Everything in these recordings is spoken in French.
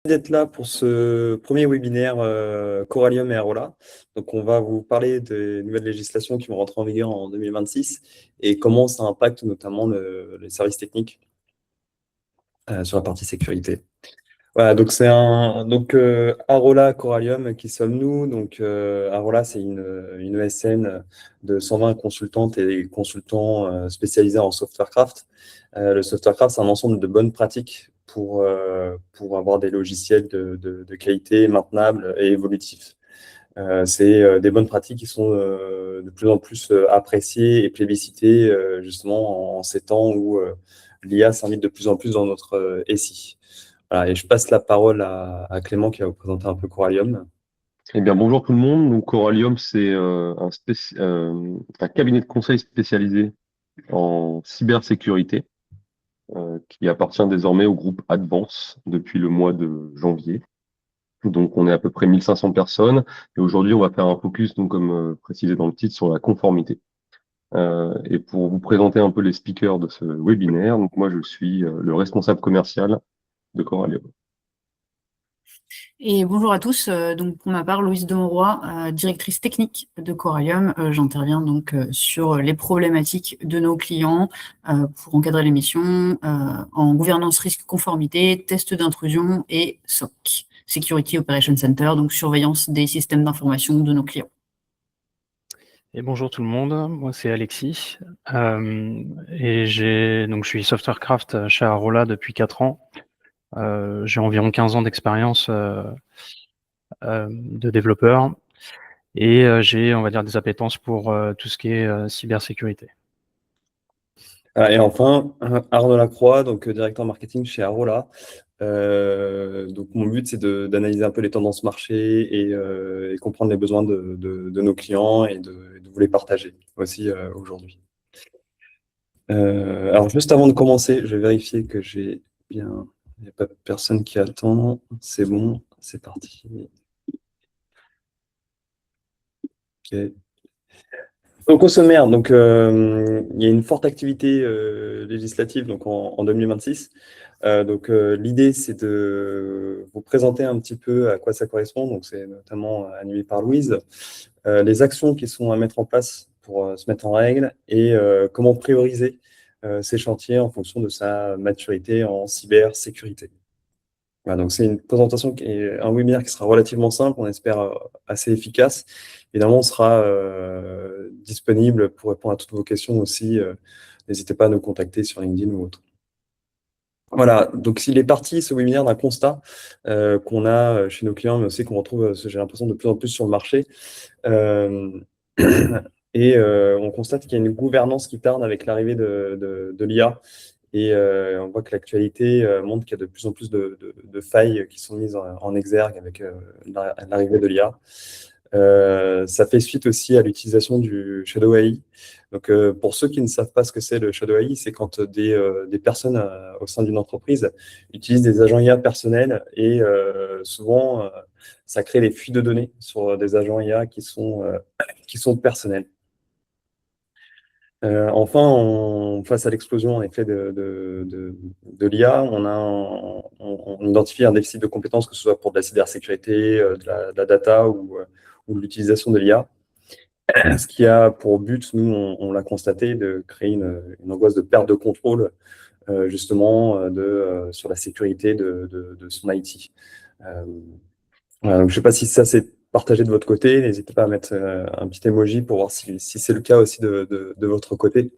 D'être là pour ce premier webinaire Corallium et Arola. Donc, on va vous parler des nouvelles législations qui vont rentrer en vigueur en 2026 et comment ça impacte notamment les services techniques sur la partie sécurité. Voilà, donc c'est Arola Corallium qui sommes-nous. Donc Arola, c'est une ESN de 120 consultantes et consultants spécialisés en softwarecraft. Le softwarecraft, c'est un ensemble de bonnes pratiques pour avoir des logiciels de qualité maintenables et évolutifs. C'est des bonnes pratiques qui sont de plus en plus appréciées et plébiscitées justement en ces temps où l'IA s'invite de plus en plus dans notre SI. Voilà, et je passe la parole à Clément qui va vous présenter un peu Corallium. Eh bien, bonjour tout le monde. Donc, Corallium, c'est un cabinet de conseil spécialisé en cybersécurité qui appartient désormais au groupe Advance depuis le mois de janvier. Donc, on est à peu près 1500 personnes et aujourd'hui, on va faire un focus, donc, comme précisé dans le titre, sur la conformité. Et pour vous présenter un peu les speakers de ce webinaire, donc moi, je suis le responsable commercial de Corallium. Et bonjour à tous, donc pour ma part, Louise Demonroy, directrice technique de Corallium. J'interviens donc sur les problématiques de nos clients pour encadrer les missions en gouvernance risque conformité, test d'intrusion et SOC, Security Operations Center, donc surveillance des systèmes d'information de nos clients. Et bonjour tout le monde, moi c'est Alexis et je suis softwarecraft chez Arola depuis 4 ans. J'ai environ 15 ans d'expérience de développeur et j'ai, on va dire, des appétences pour tout ce qui est cybersécurité. Et enfin, Arnaud Lacroix, donc directeur marketing chez Arola. Donc mon but, c'est d'analyser un peu les tendances marché et comprendre les besoins de nos clients et de vous les partager aussi aujourd'hui. Alors juste avant de commencer, je vais vérifier que il n'y a pas personne qui attend. C'est bon, c'est parti. Ok. Donc au sommaire, il y a une forte activité législative donc en 2026. L'idée, c'est de vous présenter un petit peu à quoi ça correspond. Donc c'est notamment animé par Louise. Les actions qui sont à mettre en place pour se mettre en règle et comment prioriser ces chantiers en fonction de sa maturité en cybersécurité. Voilà, donc c'est une présentation un webinaire qui sera relativement simple, on espère assez efficace. Évidemment, on sera disponible pour répondre à toutes vos questions aussi. N'hésitez pas à nous contacter sur LinkedIn ou autre. Voilà, donc il est parti ce webinaire d'un constat qu'on a chez nos clients, mais aussi qu'on retrouve, j'ai l'impression, de plus en plus sur le marché. On constate qu'il y a une gouvernance qui tarde avec l'arrivée de l'IA. Et on voit que l'actualité montre qu'il y a de plus en plus de failles qui sont mises en exergue avec l'arrivée de l'IA. Ça fait suite aussi à l'utilisation du Shadow AI. Donc, pour ceux qui ne savent pas ce que c'est le Shadow AI, c'est quand des personnes au sein d'une entreprise utilisent des agents IA personnels et souvent, ça crée des fuites de données sur des agents IA qui sont personnels. Enfin, face à l'explosion en effet de l'IA, on identifie un déficit de compétences, que ce soit pour de la cybersécurité, de la data ou de l'utilisation de l'IA. Ce qui a pour but, nous, on l'a constaté, de créer une angoisse de perte de contrôle justement sur la sécurité de son IT. Voilà, donc je ne sais pas si ça c'est partagé de votre côté. N'hésitez pas à mettre un petit emoji pour voir si c'est le cas aussi de votre côté.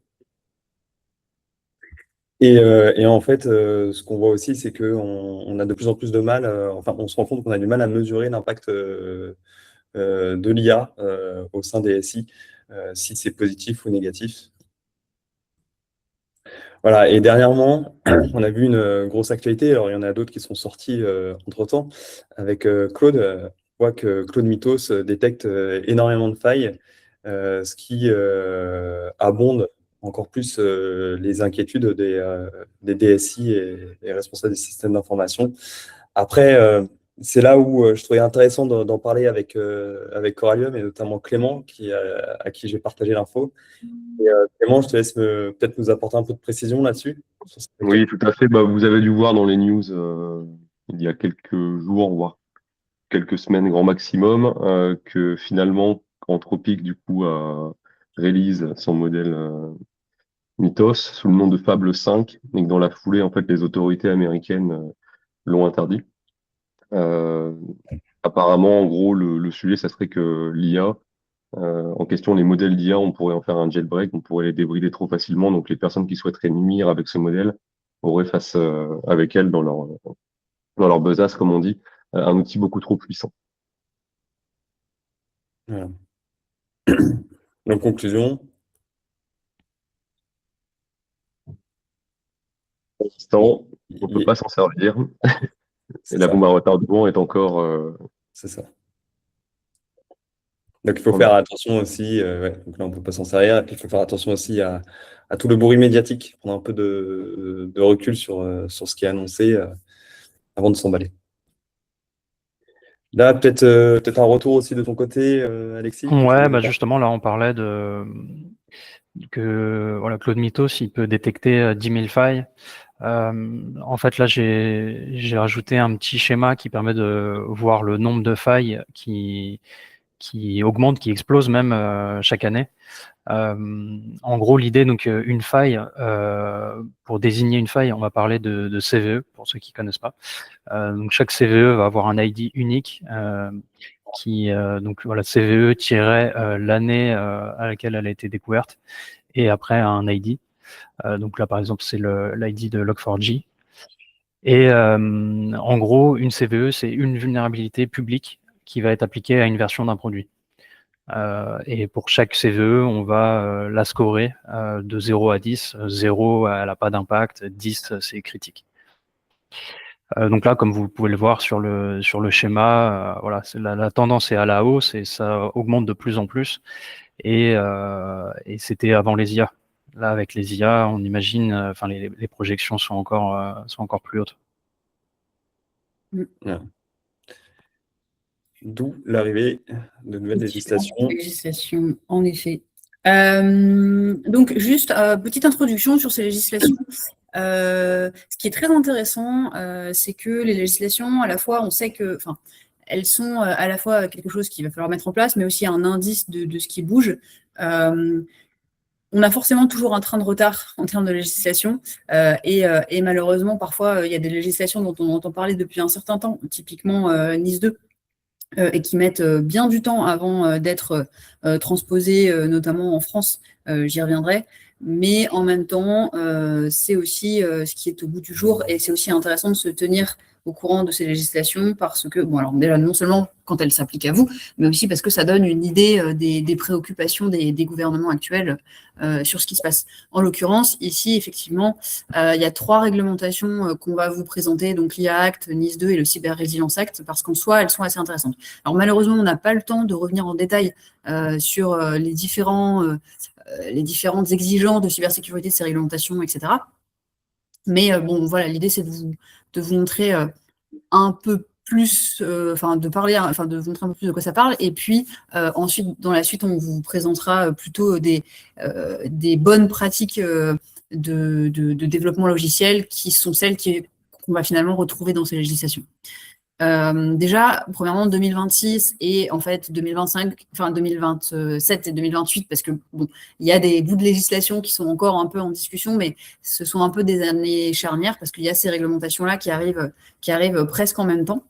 Et en fait, ce qu'on voit aussi, c'est qu'on a de plus en plus de mal, on se rend compte qu'on a du mal à mesurer l'impact de l'IA au sein des SI, si c'est positif ou négatif. Voilà, et dernièrement, on a vu une grosse actualité. Alors, il y en a d'autres qui sont sortis entre-temps avec Claude. On voit que Claude Mythos détecte énormément de failles, ce qui abonde encore plus les inquiétudes des DSI et responsables des systèmes d'information. Après, c'est là où je trouvais intéressant d'en parler avec Corallium et notamment Clément, à qui j'ai partagé l'info. Et Clément, je te laisse peut-être nous apporter un peu de précision là-dessus. Oui, tout à fait. Bah, vous avez dû voir dans les news il y a quelques jours, voire quelques semaines grand maximum, que finalement Anthropic du coup release son modèle Mythos sous le nom de Fable 5 et que dans la foulée en fait les autorités américaines l'ont interdit. Apparemment en gros le sujet ça serait que l'IA en question, les modèles d'IA, on pourrait en faire un jailbreak, on pourrait les débrider trop facilement. Donc, les personnes qui souhaiteraient nuire avec ce modèle auraient face avec elles dans leur besace, comme on dit, un outil beaucoup trop puissant. Voilà. En conclusion, Pour l'instant, on ne peut pas s'en servir. Et la bombe à retardement est encore. C'est ça. Donc, il faut faire attention aussi. Ouais, donc là, on ne peut pas s'en servir. Et puis, il faut faire attention aussi à tout le bruit médiatique, prendre un peu de recul sur ce qui est annoncé avant de s'emballer. Là, peut-être un retour aussi de ton côté, Alexis. Ouais, bah justement, là, on parlait que voilà, Claude Mythos, il peut détecter 10 000 failles. En fait, là, j'ai rajouté un petit schéma qui permet de voir le nombre de failles qui augmente, qui explose même chaque année. En gros, l'idée, donc une faille, pour désigner une faille, on va parler de CVE, pour ceux qui connaissent pas. Donc chaque CVE va avoir un ID unique donc voilà, CVE tiret l'année à laquelle elle a été découverte et après un ID. Donc là, par exemple, c'est l'ID de Log4j. Et en gros, une CVE, c'est une vulnérabilité publique qui va être appliquée à une version d'un produit. Et pour chaque CVE, on va la scorer de 0 à 10. 0, elle n'a pas d'impact. 10, c'est critique. Donc là, comme vous pouvez le voir sur le schéma, voilà, la tendance est à la hausse et ça augmente de plus en plus. Et c'était avant les IA. Là, avec les IA, on imagine, enfin, les projections sont encore plus hautes. Ouais. D'où l'arrivée de nouvelles législations. Législation, en effet. Donc, juste petite introduction sur ces législations. Ce qui est très intéressant, c'est que les législations, à la fois, on sait que, enfin, elles sont à la fois quelque chose qu'il va falloir mettre en place, mais aussi un indice de ce qui bouge. On a forcément toujours un train de retard en termes de législation et malheureusement, parfois, il y a des législations dont on entend parler depuis un certain temps, typiquement NIS 2, et qui mettent bien du temps avant d'être transposées, notamment en France, j'y reviendrai. Mais en même temps, c'est aussi ce qui est au bout du jour et c'est aussi intéressant de se tenir au courant de ces législations parce que, bon, alors déjà, non seulement quand elles s'appliquent à vous, mais aussi parce que ça donne une idée des préoccupations des gouvernements actuels sur ce qui se passe. En l'occurrence, ici, effectivement, il y a 3 réglementations qu'on va vous présenter, donc l'IA Act, NIS 2 et le Cyber Resilience Act, parce qu'en soi, elles sont assez intéressantes. Alors malheureusement, on n'a pas le temps de revenir en détail sur les différentes exigences de cybersécurité de ces réglementations, etc. Mais bon, voilà, l'idée, c'est de vous montrer un peu plus, de vous montrer un peu plus de quoi ça parle. Et puis, ensuite, dans la suite, on vous présentera plutôt des bonnes pratiques de développement logiciel qui sont celles qu'on va finalement retrouver dans ces législations. Déjà, premièrement, 2026 et en fait 2025, enfin 2027 et 2028, parce que bon, il y a des bouts de législation qui sont encore un peu en discussion, mais ce sont un peu des années charnières parce qu'il y a ces réglementations-là qui arrivent presque en même temps.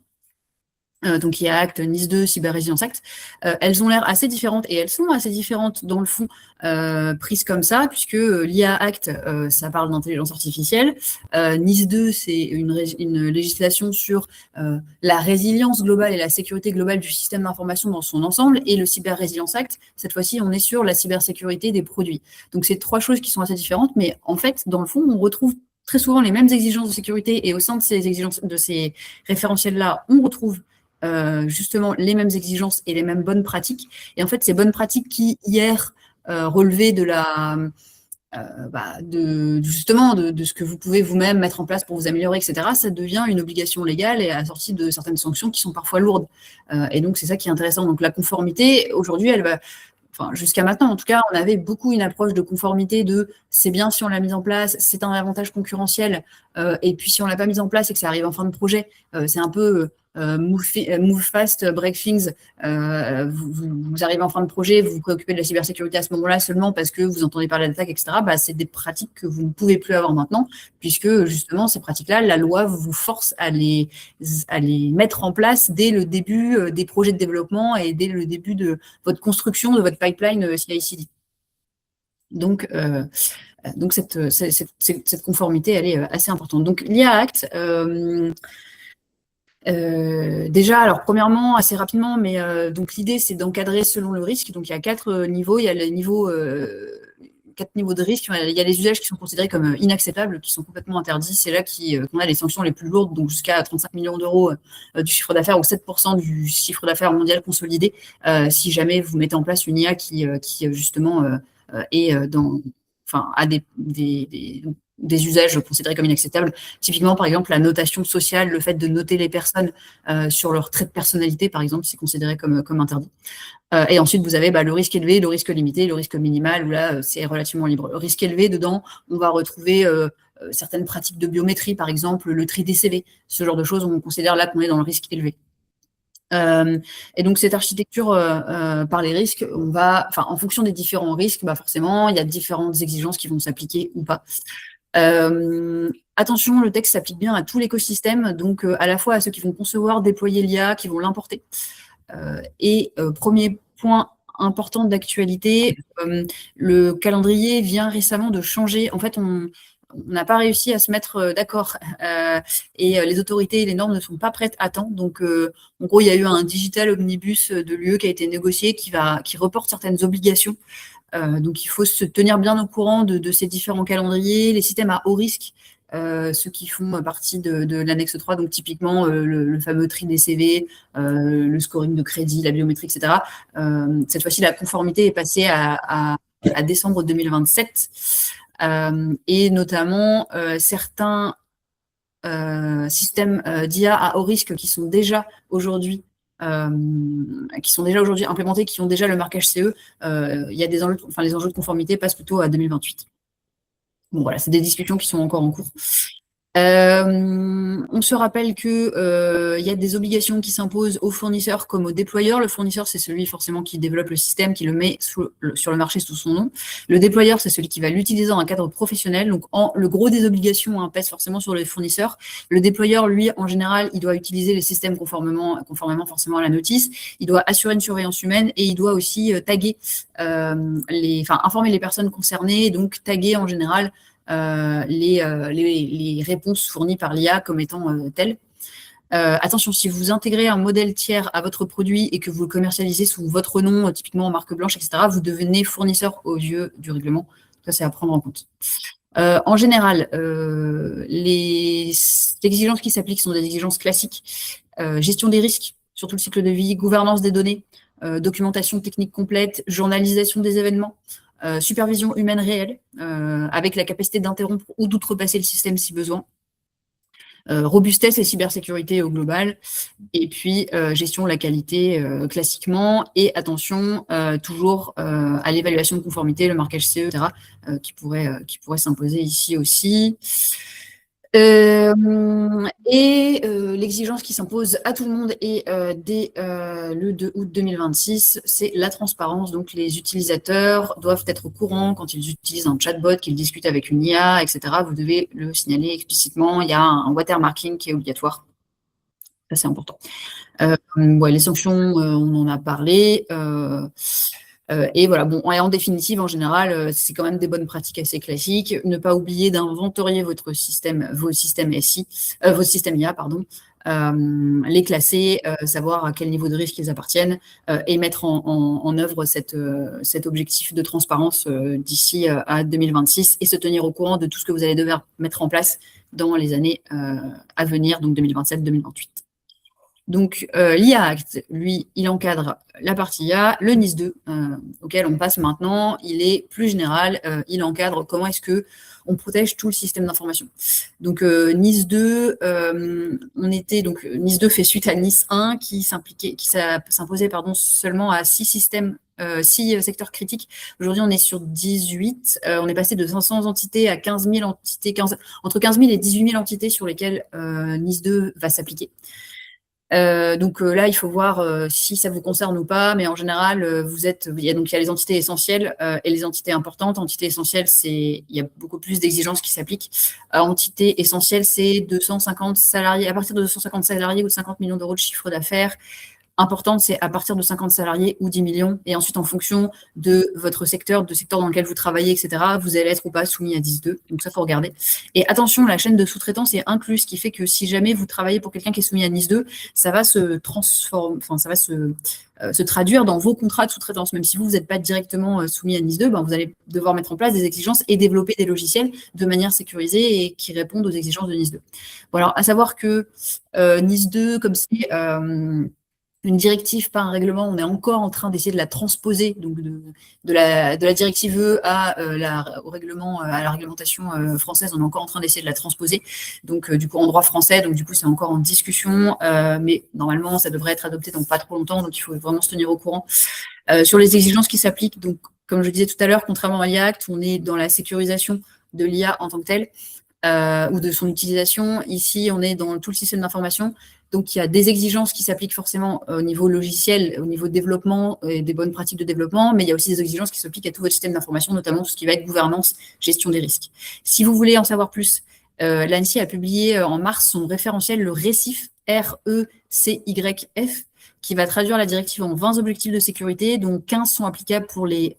Donc, il y a Act, NIS 2, Cyber Resilience Act. Elles ont l'air assez différentes et elles sont assez différentes dans le fond, prises comme ça, puisque l'IA Act, ça parle d'intelligence artificielle. NIS 2, c'est une législation sur la résilience globale et la sécurité globale du système d'information dans son ensemble. Et le Cyber Resilience Act, cette fois-ci, on est sur la cybersécurité des produits. Donc, c'est 3 choses qui sont assez différentes, mais en fait, dans le fond, on retrouve très souvent les mêmes exigences de sécurité et au sein de ces exigences, de ces référentiels-là, on retrouve justement les mêmes exigences et les mêmes bonnes pratiques. Et en fait, ces bonnes pratiques qui, hier, relevaient de justement de ce que vous pouvez vous-même mettre en place pour vous améliorer, etc., ça devient une obligation légale et assortie de certaines sanctions qui sont parfois lourdes. Et donc, c'est ça qui est intéressant. Donc, la conformité, aujourd'hui, elle va... Enfin, jusqu'à maintenant, en tout cas, on avait beaucoup une approche de conformité de c'est bien si on l'a mise en place, c'est un avantage concurrentiel, Et puis, si on ne l'a pas mise en place et que ça arrive en fin de projet, c'est un peu move fast, break things. Vous arrivez en fin de projet, vous vous préoccupez de la cybersécurité à ce moment-là seulement parce que vous entendez parler d'attaque, etc. C'est des pratiques que vous ne pouvez plus avoir maintenant, puisque justement, ces pratiques-là, la loi vous force à les mettre en place dès le début des projets de développement et dès le début de votre construction, de votre pipeline CI/CD. Donc cette conformité, elle est assez importante. Donc l'IA Act, déjà, alors premièrement, assez rapidement, mais donc l'idée c'est d'encadrer selon le risque. Donc il y a 4 niveaux. Il y a le niveau 4 niveaux de risque. Il y a les usages qui sont considérés comme inacceptables, qui sont complètement interdits. C'est là qu'on a les sanctions les plus lourdes, donc jusqu'à 35 millions d'euros du chiffre d'affaires ou 7% du chiffre d'affaires mondial consolidé, si jamais vous mettez en place une IA qui justement est a des usages considérés comme inacceptables. Typiquement, par exemple, la notation sociale, le fait de noter les personnes sur leur trait de personnalité, par exemple, c'est considéré comme interdit. Et ensuite, vous avez le risque élevé, le risque limité, le risque minimal, où là, c'est relativement libre. Le risque élevé, dedans, on va retrouver certaines pratiques de biométrie, par exemple, le tri des CV, ce genre de choses, on considère là qu'on est dans le risque élevé. Et donc cette architecture par les risques, en fonction des différents risques, forcément, il y a différentes exigences qui vont s'appliquer ou pas. Attention, le texte s'applique bien à tout l'écosystème, donc à la fois à ceux qui vont concevoir, déployer l'IA, qui vont l'importer. Premier point important d'actualité, le calendrier vient récemment de changer. En fait, on n'a pas réussi à se mettre d'accord et les autorités et les normes ne sont pas prêtes à temps. Donc, en gros, il y a eu un digital omnibus de l'UE qui a été négocié, qui reporte certaines obligations. Donc, il faut se tenir bien au courant de ces différents calendriers, les systèmes à haut risque, ceux qui font partie de l'annexe 3, donc typiquement le fameux tri des CV, le scoring de crédit, la biométrie, etc. Cette fois-ci, la conformité est passée à décembre 2027. Et notamment certains systèmes d'IA à haut risque qui sont déjà aujourd'hui implémentés, qui ont déjà le marquage CE, il y a les enjeux de conformité passent plutôt à 2028. Bon, voilà, c'est des discussions qui sont encore en cours. On se rappelle que y a des obligations qui s'imposent aux fournisseurs comme aux déployeurs. Le fournisseur, c'est celui forcément qui développe le système, qui le met sur le marché sous son nom. Le déployeur, c'est celui qui va l'utiliser dans un cadre professionnel. Donc, le gros des obligations pèse forcément sur les fournisseurs. Le déployeur, lui, en général, il doit utiliser les systèmes conformément forcément à la notice. Il doit assurer une surveillance humaine et il doit aussi taguer, informer les personnes concernées, donc taguer en général les réponses fournies par l'IA comme étant telles. Attention, si vous intégrez un modèle tiers à votre produit et que vous le commercialisez sous votre nom, typiquement en marque blanche, etc., vous devenez fournisseur aux yeux du règlement. Ça, c'est à prendre en compte. En général, les exigences qui s'appliquent sont des exigences classiques. Gestion des risques sur tout le cycle de vie, gouvernance des données, documentation technique complète, journalisation des événements, supervision humaine réelle, avec la capacité d'interrompre ou d'outrepasser le système si besoin, robustesse et cybersécurité au global, et puis gestion de la qualité classiquement, et attention toujours à l'évaluation de conformité, le marquage CE, etc., qui pourrait s'imposer ici aussi. L'exigence qui s'impose à tout le monde et dès le 2 août 2026, c'est la transparence. Donc, les utilisateurs doivent être au courant quand ils utilisent un chatbot, qu'ils discutent avec une IA, etc. Vous devez le signaler explicitement. Il y a un watermarking qui est obligatoire. Ça, c'est important. Les sanctions, on en a parlé. Et voilà, bon, en définitive, en général, c'est quand même des bonnes pratiques assez classiques. Ne pas oublier d'inventorier vos systèmes IA, pardon, les classer, savoir à quel niveau de risque ils appartiennent, et mettre en œuvre cet objectif de transparence d'ici à 2026 et se tenir au courant de tout ce que vous allez devoir mettre en place dans les années à venir, donc 2027-2028. Donc, l'IA Act, lui, il encadre la partie IA. Le NIS 2, auquel on passe maintenant, il est plus général. Il encadre comment est-ce qu'on protège tout le système d'information. Donc, NIS 2, NIS 2 fait suite à NIS 1 qui s'imposait seulement à 6 systèmes 6 secteurs critiques. Aujourd'hui, on est sur 18. On est passé de 500 entités à 15 000 entités, entre 15 000 et 18 000 entités sur lesquelles NIS 2 va s'appliquer. Donc là, il faut voir si ça vous concerne ou pas, mais en général, il y a les entités essentielles et les entités importantes. Entités essentielles, il y a beaucoup plus d'exigences qui s'appliquent. Entité essentielle, c'est 250 salariés, à partir de 250 salariés ou 50 millions d'euros de chiffre d'affaires. Importante, c'est à partir de 50 salariés ou 10 millions. Et ensuite, en fonction de votre secteur, dans lequel vous travaillez, etc., vous allez être ou pas soumis à 10.2. Donc ça, il faut regarder. Et attention, la chaîne de sous-traitance est incluse, ce qui fait que si jamais vous travaillez pour quelqu'un qui est soumis à NIS2, ça va se transformer, ça va se traduire dans vos contrats de sous-traitance. Même si vous n'êtes pas directement soumis à NIS2, vous allez devoir mettre en place des exigences et développer des logiciels de manière sécurisée et qui répondent aux exigences de NIS2. Bon, alors, à savoir que NIS2, comme c'est une directive, pas un règlement, on est encore en train d'essayer de la transposer, donc de la directive E au règlement, à la réglementation française, on est encore en train d'essayer de la transposer, donc du coup en droit français, donc du coup c'est encore en discussion, mais normalement ça devrait être adopté dans pas trop longtemps, donc il faut vraiment se tenir au courant. Sur les exigences qui s'appliquent, donc comme je disais tout à l'heure, contrairement à l'IA Act, on est dans la sécurisation de l'IA en tant que telle, ou de son utilisation. Ici, on est dans tout le système d'information. Donc, il y a des exigences qui s'appliquent forcément au niveau logiciel, au niveau développement et des bonnes pratiques de développement, mais il y a aussi des exigences qui s'appliquent à tout votre système d'information, notamment tout ce qui va être gouvernance, gestion des risques. Si vous voulez en savoir plus, l'ANSSI a publié en mars son référentiel, le RECIF, RECYF, qui va traduire la directive en 20 objectifs de sécurité, dont 15 sont applicables pour les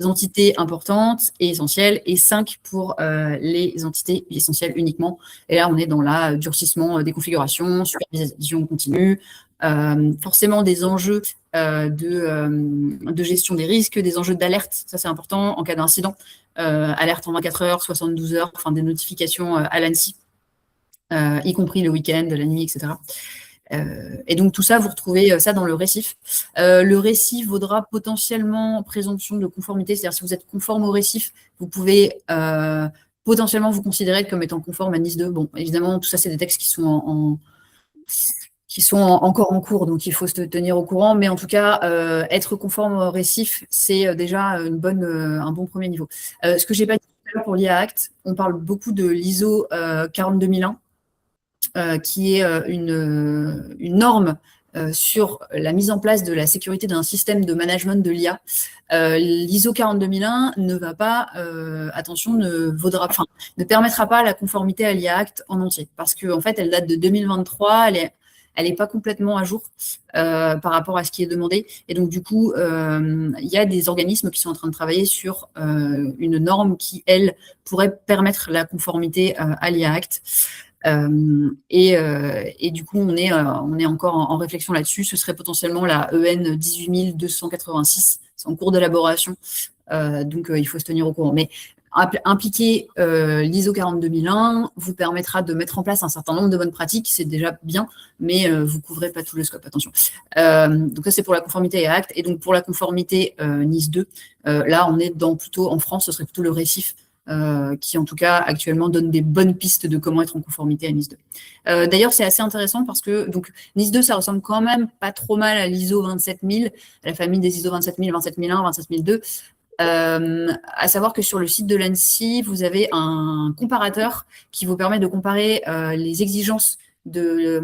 entités importantes et essentielles, et 5 pour les entités essentielles uniquement. Et là, on est dans le durcissement des configurations, supervision continue, forcément des enjeux de gestion des risques, des enjeux d'alerte, ça c'est important en cas d'incident, alerte en 24 heures, 72 heures, enfin des notifications à l'ANSSI, y compris le week-end, la nuit, etc. Et donc tout ça, vous retrouvez ça dans le récif. Le récif vaudra potentiellement présomption de conformité, c'est-à-dire si vous êtes conforme au récif, vous pouvez potentiellement vous considérer comme étant conforme à NIS2. Bon, évidemment, tout ça, c'est des textes qui sont encore en cours, donc il faut se tenir au courant, mais en tout cas, être conforme au récif, c'est déjà un bon premier niveau. Ce que je n'ai pas dit tout à l'heure pour l'IA Act, on parle beaucoup de l'ISO 42001, qui est une norme sur la mise en place de la sécurité d'un système de management de l'IA. L'ISO 42001 ne va pas, ne permettra pas la conformité à l'IA Act en entier, parce qu'en fait, elle date de 2023, elle n'est pas complètement à jour par rapport à ce qui est demandé. Et donc, du coup, il y a des organismes qui sont en train de travailler sur une norme qui, elle, pourrait permettre la conformité à l'IA Act. Et du coup, on est encore en réflexion là-dessus. Ce serait potentiellement la EN 18286. C'est en cours d'élaboration. Donc, il faut se tenir au courant. Mais impliquer l'ISO 42001 vous permettra de mettre en place un certain nombre de bonnes pratiques. C'est déjà bien, mais vous ne couvrez pas tout le scope. Attention. Donc, ça, c'est pour la conformité à Act. Et donc, pour la conformité NIS 2, là, on est plutôt en France, ce serait plutôt le récif. Qui en tout cas actuellement donne des bonnes pistes de comment être en conformité à NIS 2. D'ailleurs, c'est assez intéressant parce que donc NIS 2, ça ressemble quand même pas trop mal à l'ISO 27000, à la famille des ISO 27000, 27001, 27002. À savoir que sur le site de l'ANSSI, vous avez un comparateur qui vous permet de comparer les exigences de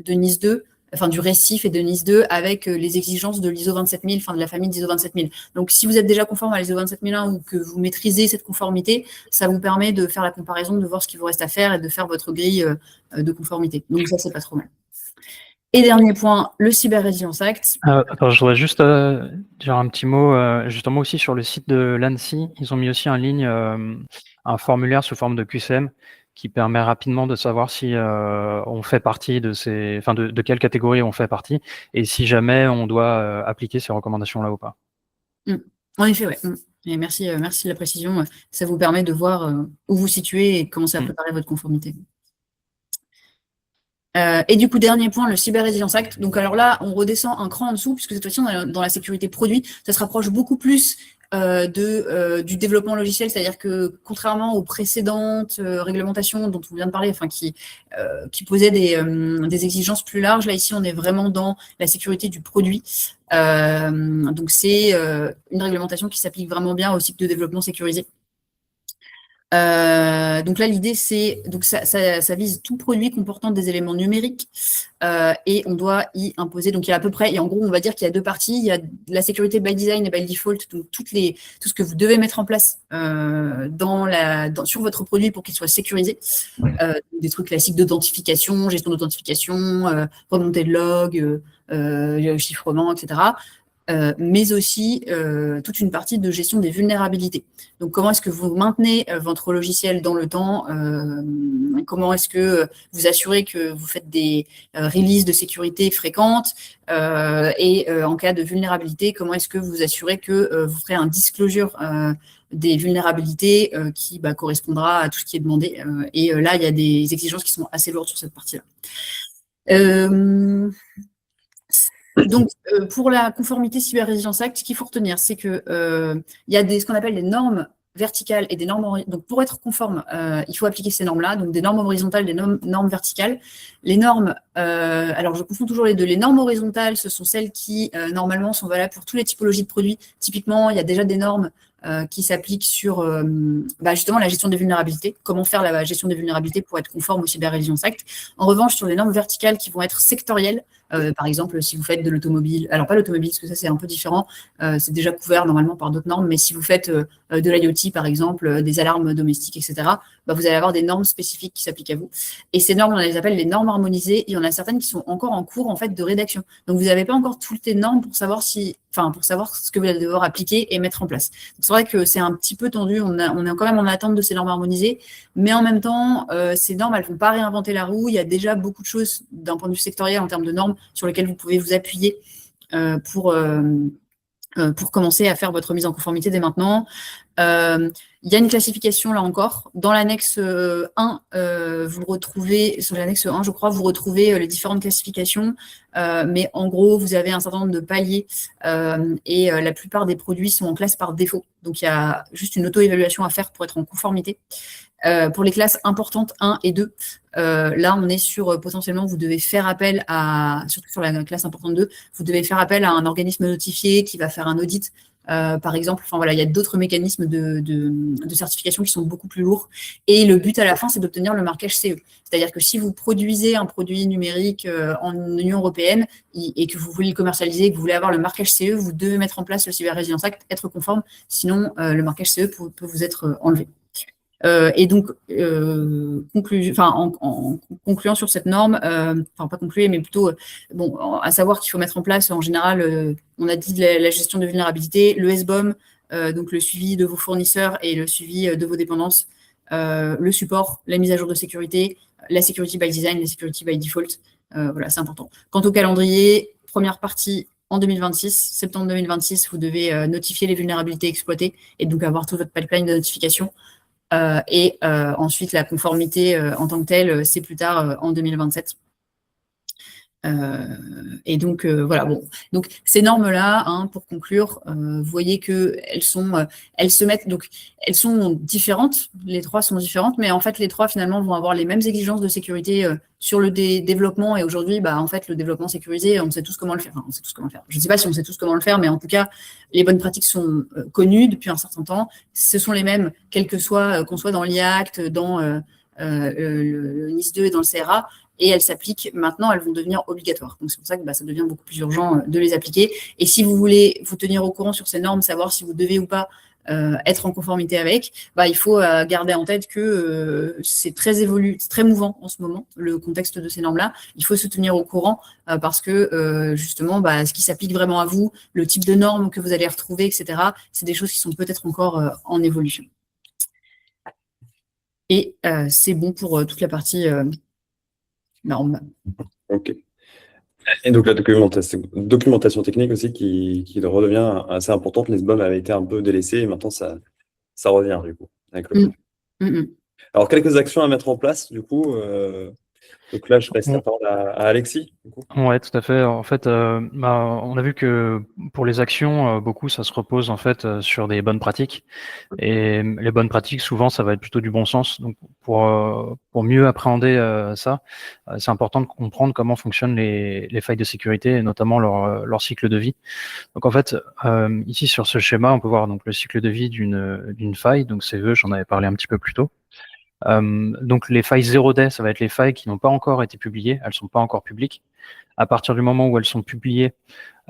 NIS 2, enfin du récif et de NIS 2 avec les exigences de l'ISO 27000, enfin de la famille d'ISO 27000. Donc, si vous êtes déjà conforme à l'ISO 27001 ou que vous maîtrisez cette conformité, ça vous permet de faire la comparaison, de voir ce qu'il vous reste à faire et de faire votre grille de conformité. Donc, ça, c'est pas trop mal. Et dernier point, le Cyber Resilience Act. Attends, je voudrais juste dire un petit mot, justement aussi sur le site de l'ANSSI, ils ont mis aussi en ligne un formulaire sous forme de QCM qui permet rapidement de savoir si on fait partie de quelle catégorie on fait partie et si jamais on doit appliquer ces recommandations-là ou pas. En effet, ouais. Et merci de la précision. Ça vous permet de voir où vous situez et commencer à préparer votre conformité. Et du coup, dernier point, le Cyber Resilience Act. Donc alors là, on redescend un cran en dessous, puisque cette fois-ci, on est dans la sécurité produit. Ça se rapproche beaucoup plus du développement logiciel, c'est-à-dire que contrairement aux précédentes réglementations dont on vient de parler, enfin qui posaient des exigences plus larges, là ici on est vraiment dans la sécurité du produit. Donc c'est une réglementation qui s'applique vraiment bien au cycle de développement sécurisé. Donc là, l'idée, c'est donc ça vise tout produit comportant des éléments numériques et on doit y imposer. Donc il y a à peu près, et en gros, on va dire qu'il y a deux parties. Il y a la sécurité by design et by default, donc tout ce que vous devez mettre en place sur votre produit pour qu'il soit sécurisé. Des trucs classiques d'authentification, gestion d'authentification, remontée de log, chiffrement, etc. Mais aussi toute une partie de gestion des vulnérabilités. Donc, comment est-ce que vous maintenez votre logiciel dans le temps? Comment est-ce que vous assurez que vous faites des releases de sécurité fréquentes? Et en cas de vulnérabilité, comment est-ce que vous assurez que vous ferez un disclosure des vulnérabilités qui correspondra à tout ce qui est demandé? Et là, il y a des exigences qui sont assez lourdes sur cette partie-là. Donc, pour la conformité Cyber Resilience Act, ce qu'il faut retenir, c'est que il y a ce qu'on appelle des normes verticales et des normes donc pour être conforme, il faut appliquer ces normes-là, donc des normes horizontales, des normes verticales. Les normes, alors je confonds toujours les deux. Les normes horizontales, ce sont celles qui normalement sont valables pour toutes les typologies de produits. Typiquement, il y a déjà des normes qui s'appliquent sur justement la gestion des vulnérabilités, comment faire la gestion des vulnérabilités pour être conforme au Cyber Resilience Act. En revanche, sur les normes verticales qui vont être sectorielles, par exemple, si vous faites de l'automobile, alors pas l'automobile, parce que ça c'est un peu différent, c'est déjà couvert normalement par d'autres normes, mais si vous faites de l'IoT par exemple, des alarmes domestiques, etc., vous allez avoir des normes spécifiques qui s'appliquent à vous. Et ces normes, on les appelle les normes harmonisées, et il y en a certaines qui sont encore en cours en fait de rédaction. Donc vous n'avez pas encore toutes les normes pour savoir ce que vous allez devoir appliquer et mettre en place. C'est vrai que c'est un petit peu tendu, on est quand même en attente de ces normes harmonisées, mais en même temps, ces normes, elles ne vont pas réinventer la roue. Il y a déjà beaucoup de choses d'un point de vue sectoriel en termes de normes sur lesquelles vous pouvez vous appuyer pour commencer à faire votre mise en conformité dès maintenant. Il y a une classification là encore. Dans l'annexe 1, vous retrouvez, sur l'annexe 1, je crois, vous retrouvez les différentes classifications, mais en gros, vous avez un certain nombre de paliers et la plupart des produits sont en classe par défaut. Donc, il y a juste une auto-évaluation à faire pour être en conformité. Pour les classes importantes 1 et 2, là, on est sur potentiellement, vous devez faire appel surtout sur la classe importante 2, vous devez faire appel à un organisme notifié qui va faire un audit, par exemple. Enfin voilà, il y a d'autres mécanismes de certification qui sont beaucoup plus lourds. Et le but à la fin, c'est d'obtenir le marquage CE. C'est-à-dire que si vous produisez un produit numérique en Union européenne et que vous voulez le commercialiser, que vous voulez avoir le marquage CE, vous devez mettre en place le Cyber Resilience Act, être conforme, sinon le marquage CE peut vous être enlevé. Et donc, en concluant sur cette norme, pas concluer, mais plutôt, à savoir qu'il faut mettre en place, en général, on a dit la gestion de vulnérabilité, le SBOM, donc le suivi de vos fournisseurs et le suivi de vos dépendances, le support, la mise à jour de sécurité, la security by design, la security by default, voilà, c'est important. Quant au calendrier, première partie, en 2026, septembre 2026, vous devez notifier les vulnérabilités exploitées et donc avoir tout votre pipeline de notification. Et ensuite, la conformité en tant que telle, c'est plus tard en 2027. Et donc, voilà. Bon. Donc, ces normes-là, pour conclure, vous voyez qu'elles se mettent, donc, elles sont différentes. Les trois sont différentes, mais en fait, les trois, finalement, vont avoir les mêmes exigences de sécurité sur le développement. Et aujourd'hui, en fait, le développement sécurisé, on sait tous comment le faire. Enfin, on sait tous comment le faire. Je ne sais pas si on sait tous comment le faire, mais en tout cas, les bonnes pratiques sont connues depuis un certain temps. Ce sont les mêmes, quel que soit, qu'on soit dans l'IACT, dans le NIS2 et dans le CRA. Et elles s'appliquent maintenant, elles vont devenir obligatoires. Donc, c'est pour ça que ça devient beaucoup plus urgent de les appliquer. Et si vous voulez vous tenir au courant sur ces normes, savoir si vous devez ou pas être en conformité avec, il faut garder en tête que c'est très c'est très mouvant en ce moment, le contexte de ces normes-là. Il faut se tenir au courant parce que, justement, ce qui s'applique vraiment à vous, le type de normes que vous allez retrouver, etc., c'est des choses qui sont peut-être encore en évolution. Et c'est bon pour toute la partie normes. Ok. Et donc la documentation technique aussi qui redevient assez importante. Les SBOM avaient été un peu délaissés et maintenant ça revient du coup avec le produit. Alors quelques actions à mettre en place du coup. Donc là, je passe la parole à Alexis. Du coup. Ouais, tout à fait. En fait, on a vu que pour les actions, beaucoup, ça se repose en fait sur des bonnes pratiques. Et les bonnes pratiques, souvent, ça va être plutôt du bon sens. Donc, pour mieux appréhender ça, c'est important de comprendre comment fonctionnent les failles de sécurité et notamment leur cycle de vie. Donc, en fait, ici sur ce schéma, on peut voir donc le cycle de vie d'une faille. Donc, CVE, j'en avais parlé un petit peu plus tôt. Donc, les failles 0 day, ça va être les failles qui n'ont pas encore été publiées, elles sont pas encore publiques. À partir du moment où elles sont publiées,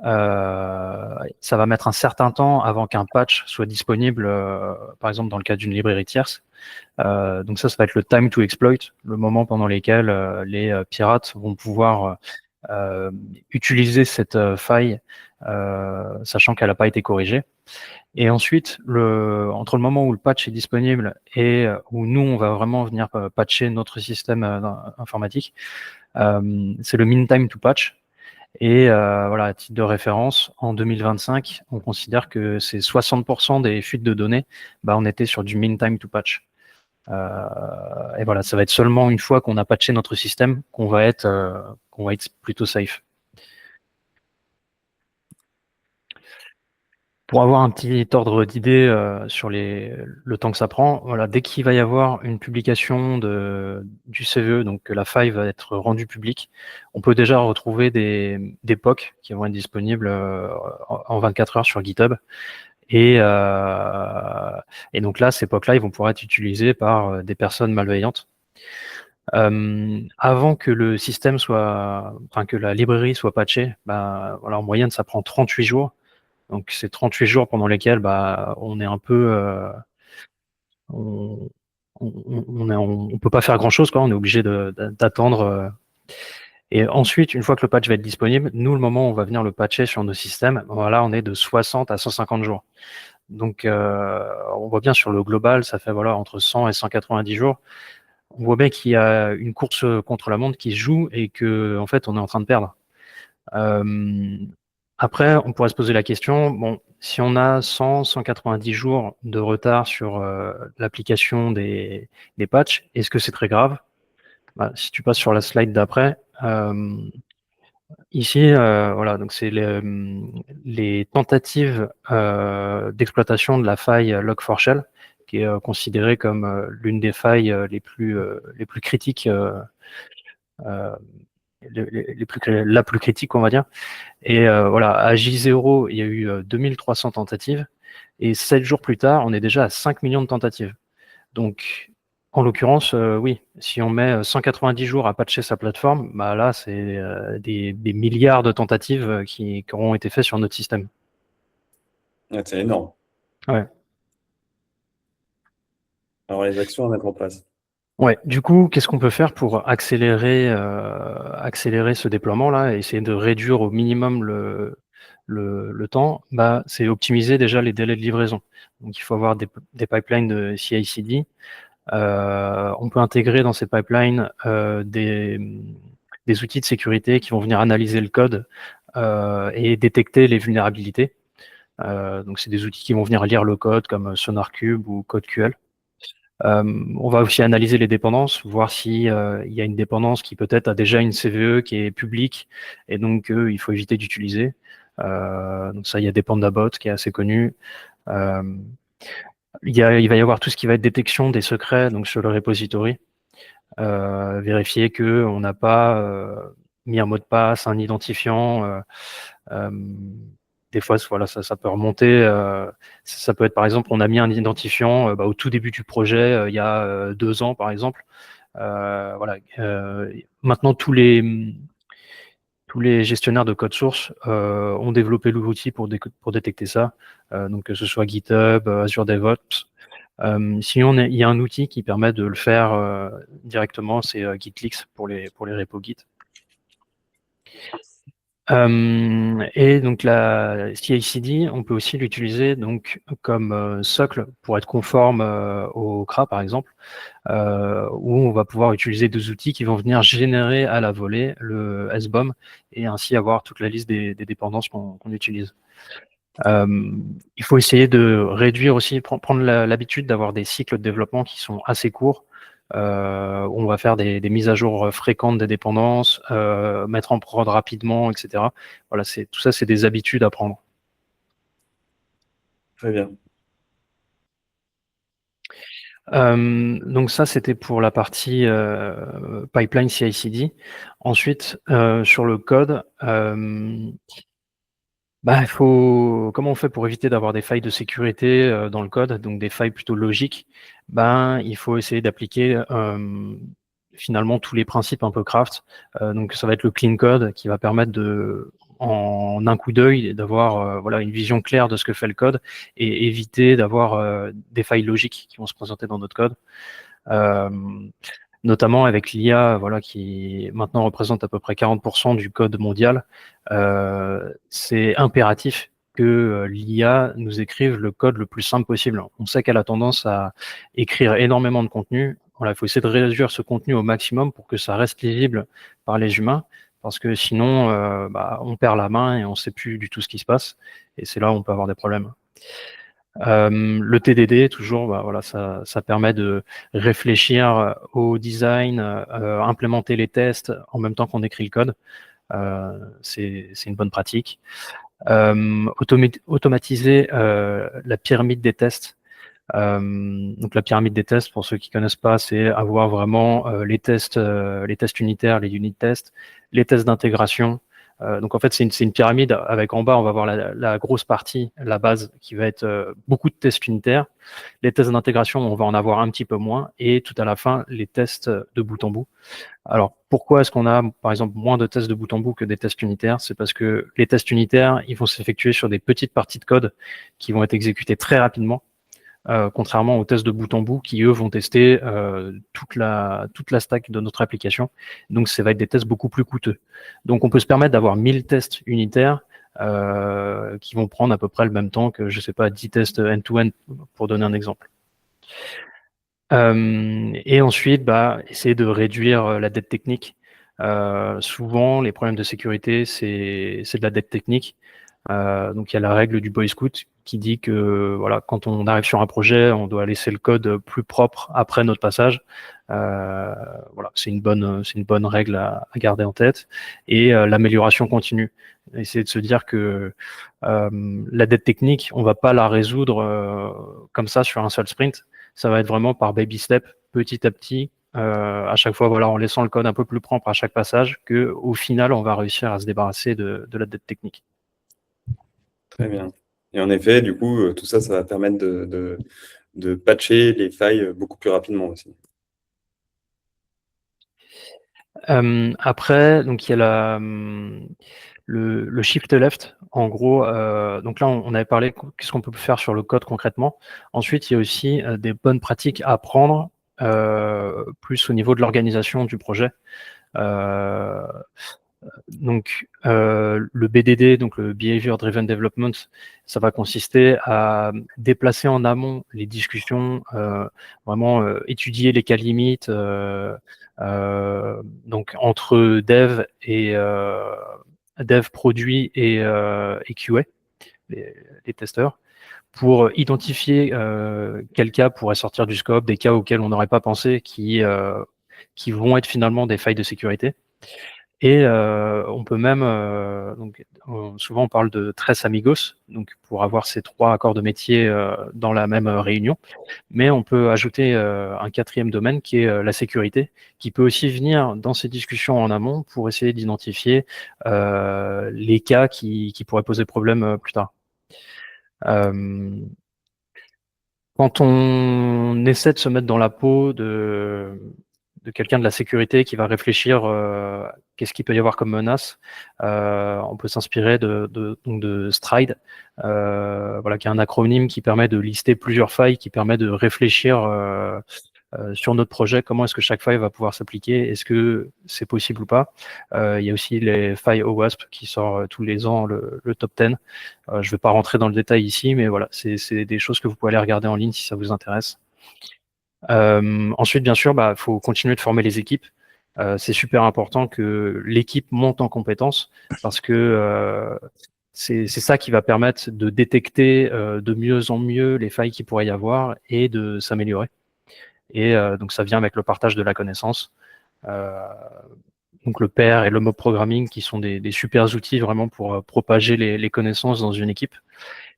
ça va mettre un certain temps avant qu'un patch soit disponible, par exemple dans le cas d'une librairie tierce. Donc ça va être le time to exploit, le moment pendant lequel les pirates vont pouvoir utiliser cette faille, sachant qu'elle n'a pas été corrigée. Et ensuite, entre le moment où le patch est disponible et où nous, on va vraiment venir patcher notre système informatique, c'est le mean time to patch. Et voilà, à titre de référence, en 2025, on considère que c'est 60% des fuites de données, on était sur du mean time to patch. Et voilà, ça va être seulement une fois qu'on a patché notre système qu'on va être plutôt safe. Pour avoir un petit ordre d'idée sur le temps que ça prend, voilà, dès qu'il va y avoir une publication du CVE, donc que la faille va être rendue publique, on peut déjà retrouver des POC qui vont être disponibles en 24 heures sur GitHub. Et donc là, ces POC-là, ils vont pouvoir être utilisés par des personnes malveillantes. Avant que le système que la librairie soit patchée, voilà, en moyenne, ça prend 38 jours. Donc c'est 38 jours pendant lesquels on est un peu on peut pas faire grand chose, quoi. On est obligé d'attendre. Et ensuite, une fois que le patch va être disponible, nous, le moment où on va venir le patcher sur nos systèmes, voilà, on est de 60 à 150 jours. Donc on voit bien sur le global, ça fait voilà entre 100 et 190 jours. On voit bien qu'il y a une course contre la montre qui se joue et que en fait on est en train de perdre. Après, on pourrait se poser la question, bon, si on a 100, 190 jours de retard sur l'application des patchs, est-ce que c'est très grave? Si tu passes sur la slide d'après, ici, voilà, donc c'est les tentatives d'exploitation de la faille Log4Shell, qui est considérée comme l'une des failles les plus critiques, la plus critique, on va dire. Et voilà, à J0, il y a eu 2300 tentatives, et 7 jours plus tard, on est déjà à 5 millions de tentatives. Donc, en l'occurrence, oui, si on met 190 jours à patcher sa plateforme, là, c'est des milliards de tentatives qui auront été faites sur notre système. Ouais, c'est énorme. Ouais. Alors, les actions à mettre en place. Ouais, du coup, qu'est-ce qu'on peut faire pour accélérer ce déploiement-là et essayer de réduire au minimum le temps? C'est optimiser déjà les délais de livraison. Donc, il faut avoir des pipelines de CI/CD. On peut intégrer dans ces pipelines des outils de sécurité qui vont venir analyser le code et détecter les vulnérabilités. Donc, c'est des outils qui vont venir lire le code comme SonarCube ou CodeQL. On va aussi analyser les dépendances, voir si il y a une dépendance qui peut-être a déjà une CVE qui est publique et donc il faut éviter d'utiliser. Donc ça, il y a Dependabot qui est assez connu. Il va y avoir tout ce qui va être détection des secrets donc sur le repository. Vérifier que on n'a pas mis un mot de passe, un identifiant. Des fois, voilà, ça peut remonter. Ça peut être, par exemple, on a mis un identifiant au tout début du projet, il y a 2 ans, par exemple. Voilà. Maintenant, tous les gestionnaires de code source ont développé l'outil pour détecter ça. Donc, que ce soit GitHub, Azure DevOps. Sinon, il y a un outil qui permet de le faire directement, c'est GitLeaks pour les repos Git. Et donc la CI/CD, on peut aussi l'utiliser donc comme socle pour être conforme au CRA par exemple, où on va pouvoir utiliser des outils qui vont venir générer à la volée le SBOM et ainsi avoir toute la liste des dépendances qu'on utilise. Il faut essayer de réduire aussi, prendre l'habitude d'avoir des cycles de développement qui sont assez courts. où on va faire des mises à jour fréquentes des dépendances, mettre en prod rapidement, etc. Voilà, tout ça, c'est des habitudes à prendre. Très bien. Donc ça, c'était pour la partie pipeline CI/CD. Ensuite, sur le code, comment on fait pour éviter d'avoir des failles de sécurité dans le code, donc des failles plutôt logiques? Il faut essayer d'appliquer finalement tous les principes un peu craft. Donc ça va être le clean code qui va permettre en un coup d'œil d'avoir voilà, une vision claire de ce que fait le code et éviter d'avoir des failles logiques qui vont se présenter dans notre code. Notamment avec l'IA, voilà, qui maintenant représente à peu près 40% du code mondial, c'est impératif que l'IA nous écrive le code le plus simple possible. On sait qu'elle a tendance à écrire énormément de contenu. Voilà, il faut essayer de réduire ce contenu au maximum pour que ça reste lisible par les humains, parce que sinon, on perd la main et on ne sait plus du tout ce qui se passe. Et c'est là où on peut avoir des problèmes. Le TDD, toujours, voilà, ça permet de réfléchir au design, implémenter les tests en même temps qu'on écrit le code. C'est une bonne pratique. Automatiser la pyramide des tests. Donc la pyramide des tests, pour ceux qui connaissent pas, c'est avoir vraiment les tests unitaires, les unit tests, les tests d'intégration. Donc en fait, c'est une pyramide avec en bas, on va voir la grosse partie, la base, qui va être beaucoup de tests unitaires. Les tests d'intégration, on va en avoir un petit peu moins. Et tout à la fin, les tests de bout en bout. Alors, pourquoi est-ce qu'on a, par exemple, moins de tests de bout en bout que des tests unitaires? C'est parce que les tests unitaires, ils vont s'effectuer sur des petites parties de code qui vont être exécutées très rapidement. Contrairement aux tests de bout en bout qui, eux, vont tester toute la stack de notre application. Donc, ça va être des tests beaucoup plus coûteux. Donc, on peut se permettre d'avoir 1000 tests unitaires qui vont prendre à peu près le même temps que, je sais pas, 10 tests end-to-end, pour donner un exemple. Et ensuite, essayer de réduire la dette technique. Souvent, les problèmes de sécurité, c'est de la dette technique. Donc il y a la règle du Boy Scout qui dit que voilà, quand on arrive sur un projet, on doit laisser le code plus propre après notre passage. Voilà, c'est une bonne règle à garder en tête. Et l'amélioration continue. Essayer de se dire que la dette technique, on va pas la résoudre comme ça sur un seul sprint. Ça va être vraiment par baby step, petit à petit, à chaque fois, voilà, en laissant le code un peu plus propre à chaque passage, que au final, on va réussir à se débarrasser de la dette technique. Très bien. Et en effet, du coup, tout ça, ça va permettre de patcher les failles beaucoup plus rapidement aussi. Après, donc il y a le shift left. En gros, donc là, on avait parlé qu'est-ce qu'on peut faire sur le code concrètement. Ensuite, il y a aussi des bonnes pratiques à apprendre, plus au niveau de l'organisation du projet. Donc, le BDD, donc le Behavior Driven Development, ça va consister à déplacer en amont les discussions, vraiment étudier les cas limites, donc entre dev et dev produit et QA, les testeurs, pour identifier quels cas pourraient sortir du scope, des cas auxquels on n'aurait pas pensé, qui vont être finalement des failles de sécurité. Et on peut même, souvent on parle de tres amigos, donc pour avoir ces 3 accords de métier dans la même réunion, mais on peut ajouter un 4e domaine qui est la sécurité, qui peut aussi venir dans ces discussions en amont pour essayer d'identifier les cas qui pourraient poser problème plus tard. Quand on essaie de se mettre dans la peau de quelqu'un de la sécurité qui va réfléchir qu'est-ce qu'il peut y avoir comme menace, on peut s'inspirer de Stride, voilà, qui est un acronyme qui permet de lister plusieurs failles, qui permet de réfléchir sur notre projet, comment est-ce que chaque faille va pouvoir s'appliquer, est-ce que c'est possible ou pas. Il y a aussi les failles OWASP qui sort tous les ans, le top 10. Je ne vais pas rentrer dans le détail ici, mais voilà, c'est des choses que vous pouvez aller regarder en ligne si ça vous intéresse. Ensuite, bien sûr, faut continuer de former les équipes. C'est super important que l'équipe monte en compétences parce que c'est ça qui va permettre de détecter de mieux en mieux les failles qu'il pourrait y avoir et de s'améliorer. Et donc ça vient avec le partage de la connaissance. Donc le pair et le mob programming qui sont des super outils vraiment pour propager les connaissances dans une équipe.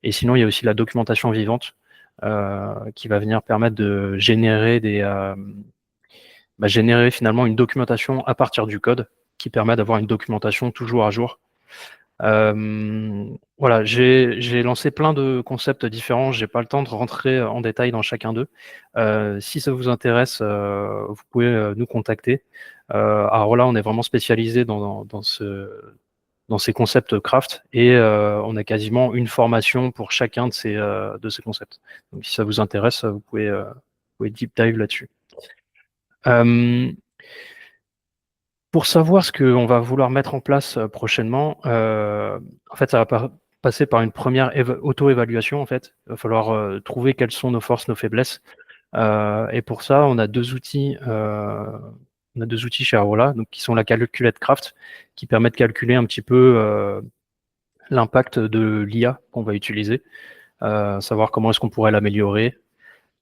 Et sinon, il y a aussi la documentation vivante qui va venir permettre de générer générer finalement une documentation à partir du code qui permet d'avoir une documentation toujours à jour. Voilà, j'ai lancé plein de concepts différents. J'ai pas le temps de rentrer en détail dans chacun d'eux. Si ça vous intéresse, vous pouvez nous contacter. Alors là, on est vraiment spécialisé dans ces concepts craft et on a quasiment une formation pour chacun de ces concepts. Donc si ça vous intéresse, vous pouvez deep dive là-dessus. Pour savoir ce qu'on va vouloir mettre en place prochainement, en fait, ça va passer par une première auto-évaluation. En fait, il va falloir trouver quelles sont nos forces, nos faiblesses. Et pour ça, on a deux outils. On a deux outils chez Arola, donc qui sont la Calculate Craft, qui permet de calculer un petit peu l'impact de l'IA qu'on va utiliser, savoir comment est-ce qu'on pourrait l'améliorer.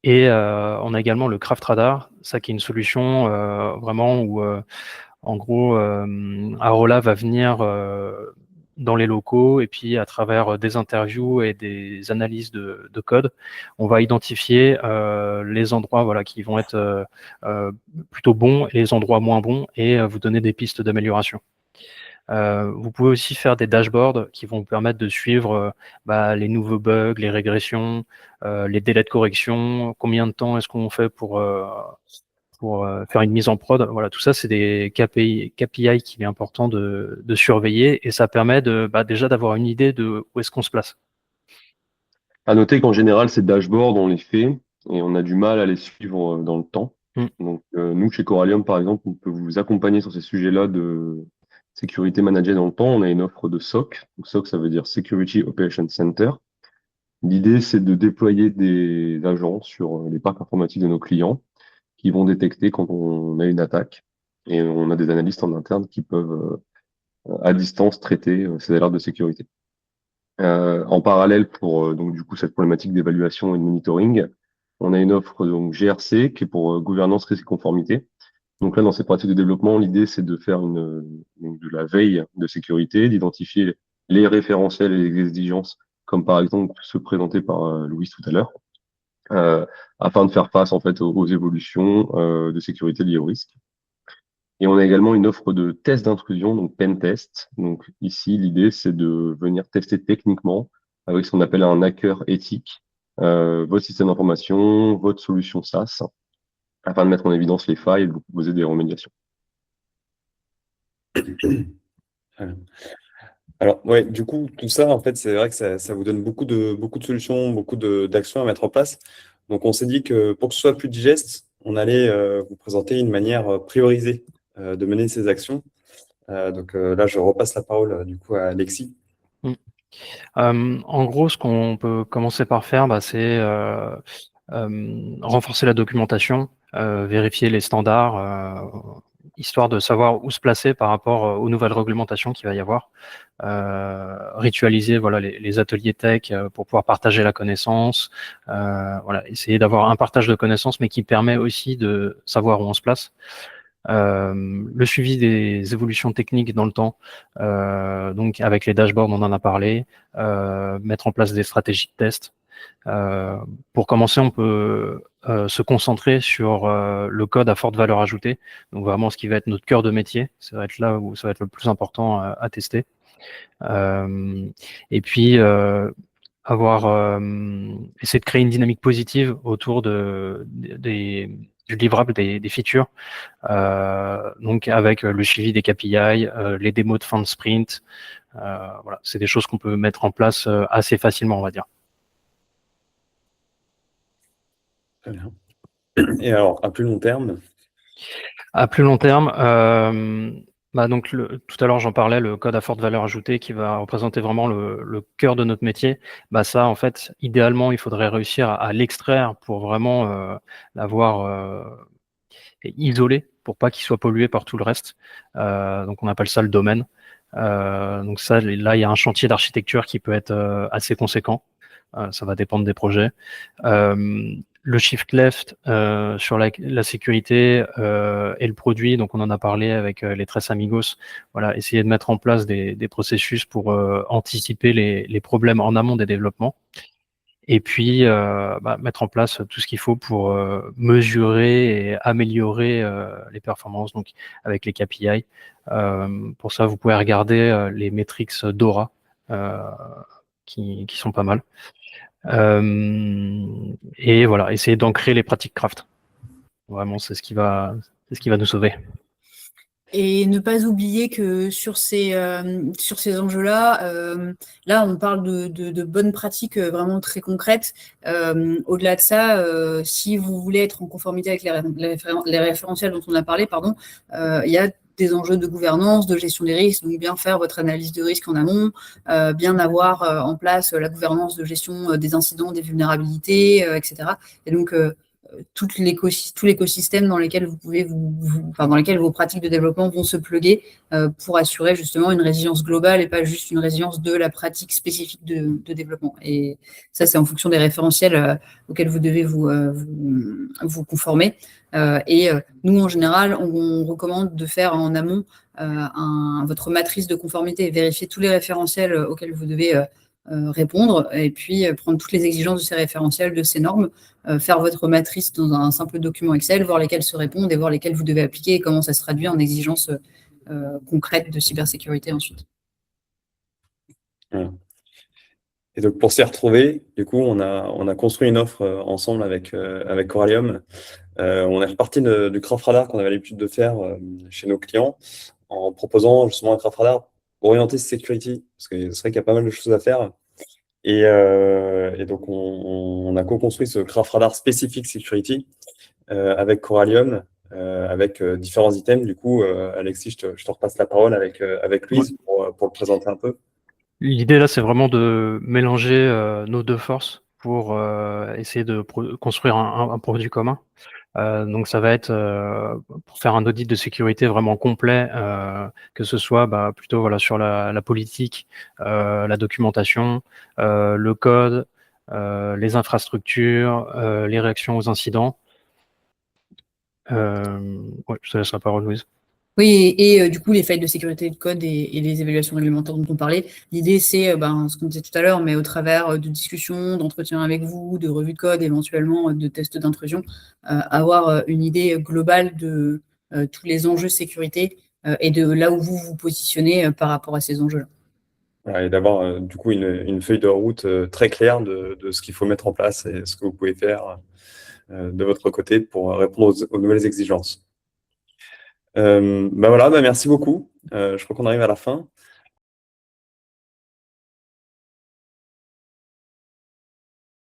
Et on a également le Craft Radar, ça qui est une solution vraiment où en gros, Arola va venir dans les locaux et puis à travers des interviews et des analyses de code, on va identifier les endroits voilà, qui vont être plutôt bons et les endroits moins bons et vous donner des pistes d'amélioration. Vous pouvez aussi faire des dashboards qui vont vous permettre de suivre les nouveaux bugs, les régressions, les délais de correction, combien de temps est-ce qu'on fait pour faire une mise en prod. Voilà, tout ça, c'est des KPI qu'il est important de surveiller et ça permet déjà d'avoir une idée de où est-ce qu'on se place. À noter qu'en général, ces dashboards, on les fait et on a du mal à les suivre dans le temps. Donc, nous, chez Coralium, par exemple, on peut vous accompagner sur ces sujets-là de sécurité managée dans le temps. On a une offre de SOC. Donc, SOC, ça veut dire Security Operations Center. L'idée, c'est de déployer des agents sur les parcs informatiques de nos clients qui vont détecter quand on a une attaque. Et on a des analystes en interne qui peuvent, à distance, traiter ces alertes de sécurité. En parallèle, pour donc du coup cette problématique d'évaluation et de monitoring, on a une offre donc GRC qui est pour gouvernance, risque et conformité. Donc là, dans ces pratiques de développement, l'idée c'est de faire de la veille de sécurité, d'identifier les référentiels et les exigences, comme par exemple ceux présentés par Louis tout à l'heure, afin de faire face en fait aux évolutions de sécurité liées au risque. Et on a également une offre de test d'intrusion, donc pen test. Donc ici, l'idée, c'est de venir tester techniquement avec ce qu'on appelle un hacker éthique, votre système d'information, votre solution SaaS, afin de mettre en évidence les failles et de vous proposer des remédiations. Alors, ouais, du coup, tout ça, en fait, c'est vrai que ça vous donne beaucoup de solutions, beaucoup d'actions à mettre en place. Donc, on s'est dit que pour que ce soit plus digeste, on allait vous présenter une manière priorisée de mener ces actions. Donc là, je repasse la parole du coup à Alexis. En gros, ce qu'on peut commencer par faire, c'est renforcer la documentation, vérifier les standards, histoire de savoir où se placer par rapport aux nouvelles réglementations qu'il va y avoir. Ritualiser voilà, les ateliers tech pour pouvoir partager la connaissance. Voilà, essayer d'avoir un partage de connaissances, mais qui permet aussi de savoir où on se place. Le suivi des évolutions techniques dans le temps, donc avec les dashboards, on en a parlé, mettre en place des stratégies de test. Pour commencer, on peut se concentrer sur le code à forte valeur ajoutée, donc vraiment ce qui va être notre cœur de métier, ça va être là où ça va être le plus important à tester. Et puis essayer de créer une dynamique positive autour du livrable des features, donc avec le suivi des KPI, les démos de fin de sprint. Voilà, c'est des choses qu'on peut mettre en place assez facilement, on va dire. Très bien. Et alors, à plus long terme? À plus long terme, donc tout à l'heure j'en parlais, le code à forte valeur ajoutée qui va représenter vraiment le cœur de notre métier. Ça, en fait, idéalement, il faudrait réussir à l'extraire pour vraiment l'avoir isolé pour pas qu'il soit pollué par tout le reste. Donc on appelle ça le domaine. Donc ça, là, il y a un chantier d'architecture qui peut être assez conséquent. Ça va dépendre des projets. le shift left sur la sécurité et le produit, donc on en a parlé avec les Tres Amigos. Voilà, essayer de mettre en place des processus pour anticiper les problèmes en amont des développements. Et puis mettre en place tout ce qu'il faut pour mesurer et améliorer les performances, donc avec les KPI. Pour ça, vous pouvez regarder les métriques d'Aura qui sont pas mal. Et voilà, essayer d'ancrer les pratiques craft. Vraiment, c'est ce qui va nous sauver. Et ne pas oublier que sur ces enjeux-là, là, on parle de bonnes pratiques vraiment très concrètes. Au-delà de ça, si vous voulez être en conformité avec les référentiels dont on a parlé, il y a des enjeux de gouvernance, de gestion des risques, donc bien faire votre analyse de risque en amont, bien avoir en place la gouvernance de gestion des incidents, des vulnérabilités, etc. Et donc, tout l'écosystème dans lequel vous pouvez dans lequel vos pratiques de développement vont se plugger pour assurer justement une résilience globale et pas juste une résilience de la pratique spécifique de développement. Et ça, c'est en fonction des référentiels auxquels vous devez vous conformer. Nous, en général, on recommande de faire en amont votre matrice de conformité, vérifier tous les référentiels auxquels vous devez répondre et puis prendre toutes les exigences de ces référentiels, de ces normes, faire votre matrice dans un simple document Excel, voir lesquelles se répondent et voir lesquelles vous devez appliquer et comment ça se traduit en exigences concrètes de cybersécurité ensuite. Voilà. Et donc, pour s'y retrouver, du coup, on a construit une offre ensemble avec Coralium. On est reparti du Craft Radar qu'on avait l'habitude de faire chez nos clients en proposant justement un Craft Radar orienté security, parce que c'est vrai qu'il y a pas mal de choses à faire. Et donc, on a co-construit ce Craft Radar spécifique security avec Coralium, avec différents items. Du coup, Alexis, je te repasse la parole avec Louise pour le présenter un peu. L'idée là, c'est vraiment de mélanger nos deux forces pour essayer de construire un produit commun. Donc ça va être pour faire un audit de sécurité vraiment complet, que ce soit plutôt voilà sur la politique, la documentation, le code, les infrastructures, les réactions aux incidents. Je te laisse la parole, Louise. Oui, et du coup, les failles de sécurité de code et les évaluations réglementaires dont on parlait, l'idée, c'est ce qu'on disait tout à l'heure, mais au travers de discussions, d'entretiens avec vous, de revues de code, éventuellement de tests d'intrusion, avoir une idée globale de tous les enjeux sécurité et de là où vous vous positionnez par rapport à ces enjeux-là. Voilà, et d'avoir du coup une feuille de route très claire de ce qu'il faut mettre en place et ce que vous pouvez faire de votre côté pour répondre aux nouvelles exigences. Voilà, merci beaucoup. Je crois qu'on arrive à la fin.